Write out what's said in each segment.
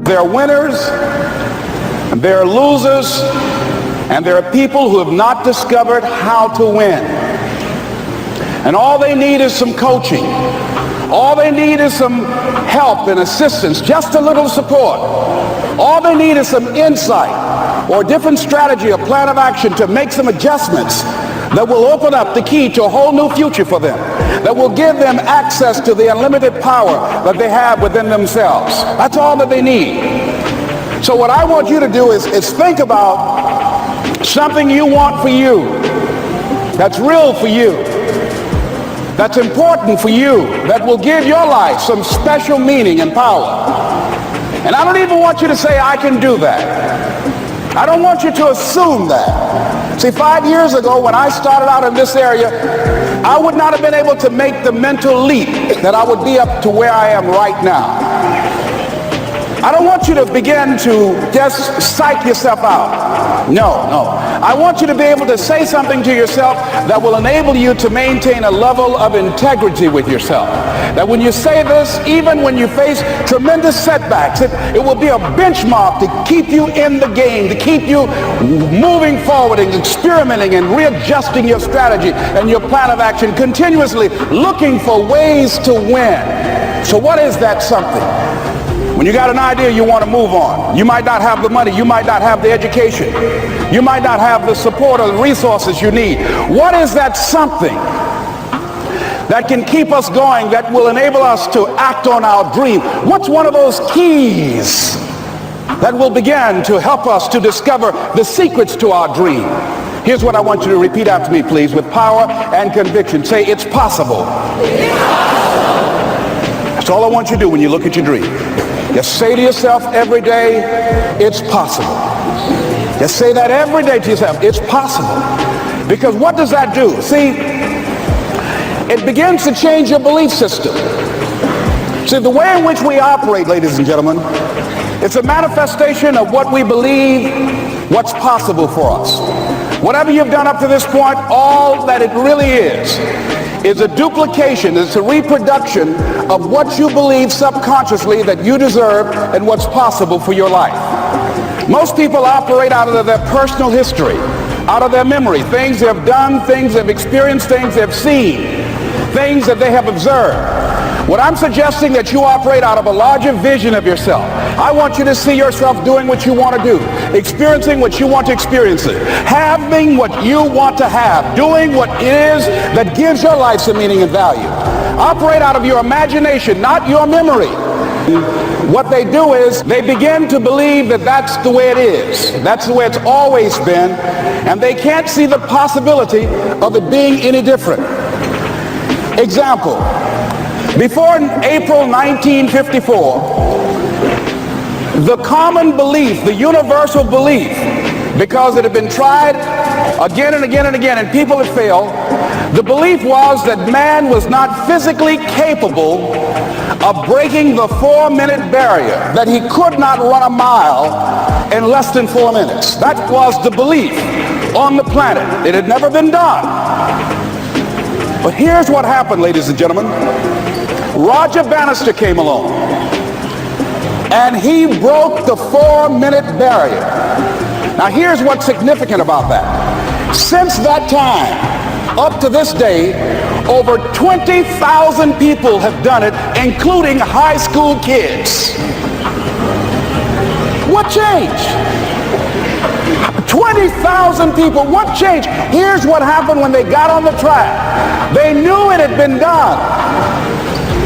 There are winners, and there are losers, and there are people who have not discovered how to win. And all they need is some coaching. All they need is some help and assistance, just a little support. All they need is some insight or a different strategy, a plan of action to make some adjustments that will open up the key to a whole new future for them, that will give them access to the unlimited power that they have within themselves. That's all that they need. So what I want you to do is think about something you want for you, that's real for you, that's important for you, that will give your life some special meaning and power. And I don't even want you to say, I can do that. I don't want you to assume that. See, 5 years ago when I started out in this area, I would not have been able to make the mental leap that I would be up to where I am right now. I don't want you to begin to just psych yourself out. No. I want you to be able to say something to yourself that will enable you to maintain a level of integrity with yourself. That when you say this, even when you face tremendous setbacks, it will be a benchmark to keep you in the game, to keep you moving forward and experimenting and readjusting your strategy and your plan of action, continuously looking for ways to win. So what is that something? When you got an idea you want to move on, you might not have the money, you might not have the education, you might not have the support or the resources you need. What is that something that can keep us going, that will enable us to act on our dream? What's one of those keys that will begin to help us to discover the secrets to our dream? Here's what I want you to repeat after me, please, with power and conviction. Say, it's possible. That's all I want you to do when you look at your dream. Just say to yourself every day, it's possible. Just say that every day to yourself, it's possible. Because what does that do? See, it begins to change your belief system. See, the way in which we operate, ladies and gentlemen, it's a manifestation of what we believe, what's possible for us. Whatever you've done up to this point, all that it really is a duplication, it's a reproduction of what you believe subconsciously that you deserve and what's possible for your life. Most people operate out of their personal history, out of their memory, things they have done, things they've experienced, things they've seen, things that they have observed. What I'm suggesting that you operate out of a larger vision of yourself. I want you to see yourself doing what you want to do, experiencing what you want to experience, having what you want to have, doing what it is that gives your life some meaning and value. Operate out of your imagination, not your memory. What they do is they begin to believe that that's the way it is. That's the way it's always been, and they can't see the possibility of it being any different. Example. Before April 1954, the common belief, the universal belief, because it had been tried again and again and again and people had failed, the belief was that man was not physically capable of breaking the 4-minute barrier, that he could not run a mile in less than 4 minutes. That was the belief on the planet. It had never been done. But here's what happened, ladies and gentlemen. Roger Bannister came along, and he broke the 4-minute barrier. Now here's what's significant about that. Since that time, up to this day, over 20,000 people have done it, including high school kids. What changed? 20,000 people, what changed? Here's what happened when they got on the track. They knew it had been done.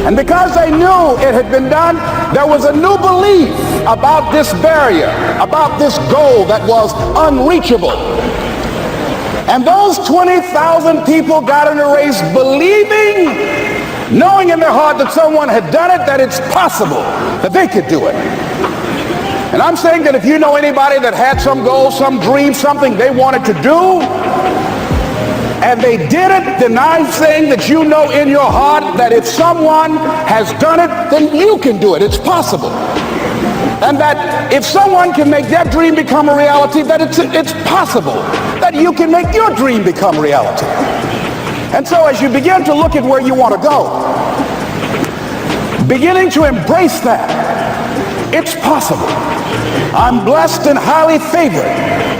And because they knew it had been done, there was a new belief about this barrier, about this goal that was unreachable. And those 20,000 people got in a race believing, knowing in their heart that someone had done it, that it's possible, that they could do it. And I'm saying that if you know anybody that had some goal, some dream, something they wanted to do, and they did it, then I'm saying that you know in your heart that if someone has done it, then you can do it. It's possible. And that if someone can make their dream become a reality, that it's possible that you can make your dream become reality. And so as you begin to look at where you want to go, beginning to embrace that, It's possible. I'm blessed and highly favored.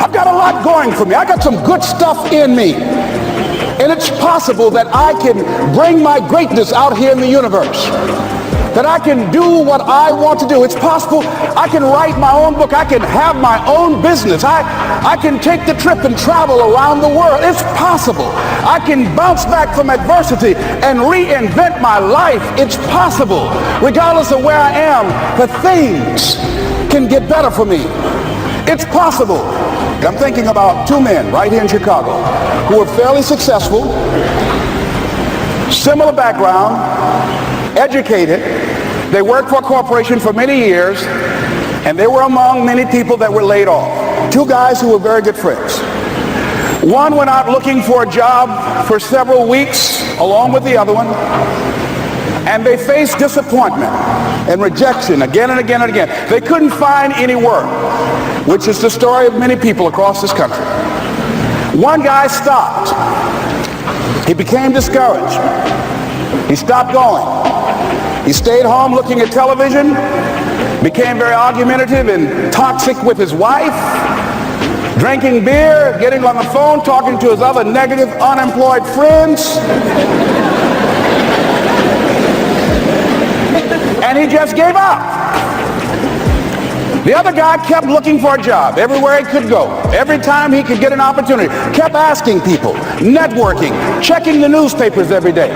I've got a lot going for me. I got some good stuff in me. And it's possible that I can bring my greatness out here in the universe. That I can do what I want to do. It's possible I can write my own book. I can have my own business. I can take the trip and travel around the world. It's possible. I can bounce back from adversity and reinvent my life. It's possible. Regardless of where I am, the things can get better for me. It's possible. I'm thinking about two men right here in Chicago who are fairly successful, similar background, educated. They worked for a corporation for many years, and they were among many people that were laid off. Two guys who were very good friends. One went out looking for a job for several weeks along with the other one, and they faced disappointment and rejection again and again and again. They couldn't find any work, which is the story of many people across this country. One guy stopped. He became discouraged. He stopped going. He stayed home looking at television, became very argumentative and toxic with his wife, drinking beer, getting on the phone, talking to his other negative, unemployed friends. And he just gave up. The other guy kept looking for a job everywhere he could go. Every time he could get an opportunity, kept asking people, networking, checking the newspapers every day.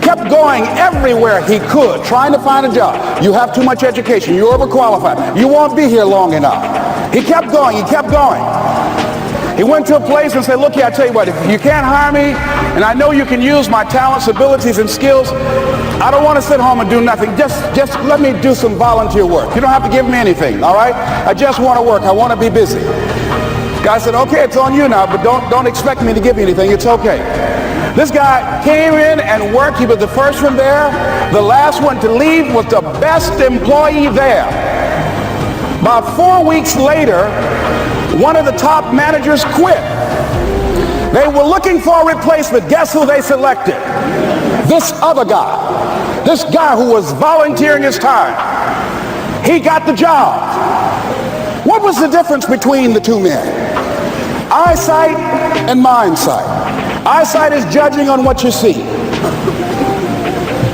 Kept going everywhere he could, trying to find a job. You have too much education. You're overqualified. You won't be here long enough. He kept going. He kept going. He went to a place and said, look here, I tell you what, if you can't hire me, and I know you can use my talents, abilities, and skills, I don't want to sit home and do nothing. Just let me do some volunteer work. You don't have to give me anything, all right? I just want to work. I want to be busy. Guy said, okay, it's on you now, but don't expect me to give you anything. It's okay. This guy came in and worked. He was the first one there. The last one to leave was the best employee there. About 4 weeks later, one of the top managers quit. They were looking for a replacement. Guess who they selected? This other guy. This guy who was volunteering his time. He got the job. What was the difference between the two men? Eyesight and mindsight. Eyesight is judging on what you see.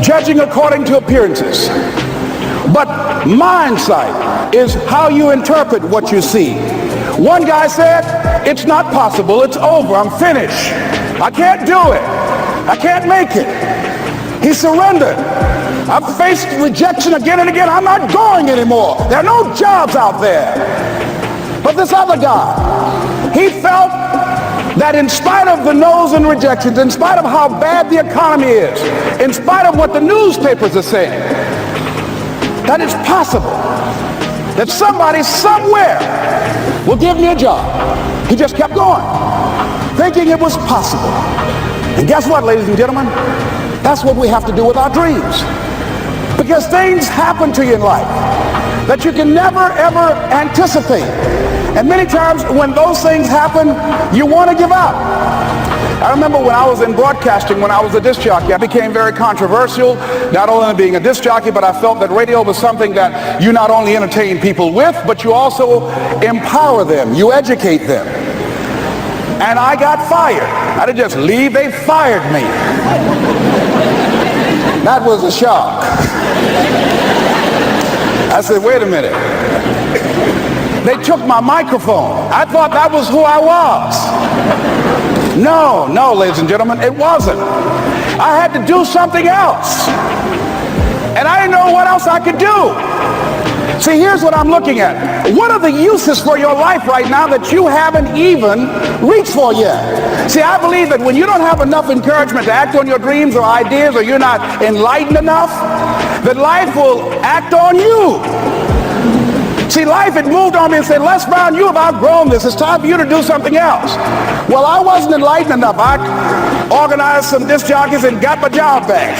Judging according to appearances. But mindsight is how you interpret what you see. One guy said, it's not possible, it's over, I'm finished. I can't do it. I can't make it. He surrendered. I've faced rejection again and again. I'm not going anymore. There are no jobs out there. But this other guy, he felt that in spite of the no's and rejections, in spite of how bad the economy is, in spite of what the newspapers are saying, that it's possible that somebody somewhere will give me a job. He just kept going, thinking it was possible. And guess what, ladies and gentlemen? That's what we have to do with our dreams. Because things happen to you in life that you can never, ever anticipate. And many times when those things happen, you want to give up. I remember when I was in broadcasting, when I was a disc jockey, I became very controversial, not only being a disc jockey, but I felt that radio was something that you not only entertain people with, but you also empower them, you educate them. And I got fired. I didn't just leave, they fired me. That was a shock. I said, wait a minute. They took my microphone. I thought that was who I was. No, ladies and gentlemen, it wasn't. I had to do something else. And I didn't know what else I could do. See, here's what I'm looking at. What are the uses for your life right now that you haven't even reached for yet? See, I believe that when you don't have enough encouragement to act on your dreams or ideas, or you're not enlightened enough, that life will act on you. See, life had moved on me and said, Les Brown, you have outgrown this. It's time for you to do something else. Well, I wasn't enlightened enough. I organized some disc jockeys and got my job back.